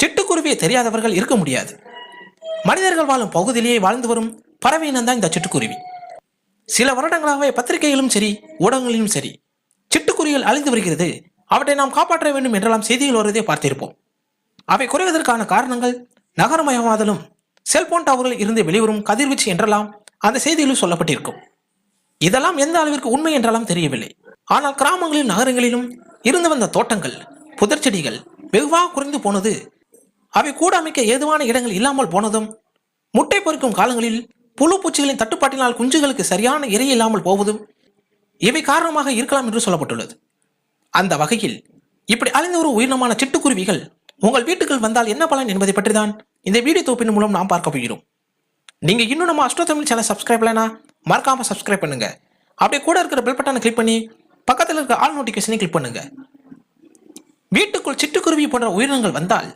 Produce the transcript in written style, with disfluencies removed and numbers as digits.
சிட்டுக்குருவியை தெரியாதவர்கள் இருக்க முடியாது. மனிதர்கள் வாழும் பகுதியிலேயே வாழ்ந்து வரும் பறவை இனம்தான் இந்த சிட்டுக்குருவி. சில வருடங்களாகவே பத்திரிகைகளும் சரி, ஊடகங்களிலும் சரி, சிட்டுக்குருவிகள் அழிந்து வருகிறது, அவற்றை நாம் காப்பாற்ற வேண்டும் என்றெல்லாம் செய்திகள் வருவதை பார்த்திருப்போம். அவை குறைவதற்கான காரணங்கள் நகரமயமாதலும் செல்போன் டவர்களில் இருந்து வெளிவரும் கதிர்வீச்சு என்றெல்லாம் அந்த செய்திகளில் சொல்லப்பட்டிருக்கும். இதெல்லாம் எந்த அளவிற்கு உண்மை என்றெல்லாம் தெரியவில்லை. ஆனால் கிராமங்களிலும் நகரங்களிலும் இருந்து வந்த தோட்டங்கள், புதர்ச்செடிகள் வெகுவாக குறைந்து போனது, அவை கூட அமைக்க ஏதுவான இடங்கள் இல்லாமல் போனதும், முட்டை பொறிக்கும் காலங்களில் புழு பூச்சிகளின் தட்டுப்பாட்டினால் குஞ்சுகளுக்கு சரியான இறை இல்லாமல் போவதும் இவை காரணமாக இருக்கலாம் என்று சொல்லப்பட்டுள்ளது. அந்த வகையில் இப்படி அழிந்து வரும் உயிரினமான சிட்டுக்குருவிகள் உங்கள் வீட்டுக்குள் வந்தால் என்ன பலன் என்பதை பற்றி தான் இந்த வீடியோ தொகுப்பின் மூலம் நாம் பார்க்க போகிறோம். நீங்க இன்னும் நம்ம அஸ்ட்ரோ தமிழ் சேனல் சப்ஸ்கிரைப் பண்ணலனா மறக்காம சப்ஸ்கிரைப் பண்ணுங்க. அப்படியே கூட இருக்கிற பெல் பட்டனை கிளிக் பண்ணி பக்கத்தில் இருக்கிற ஆல் நோட்டிபிகேஷனை கிளிக் பண்ணுங்க. வீட்டுக்குள் சிட்டுக்குருவி போன்ற உயிரினங்கள் வந்தால்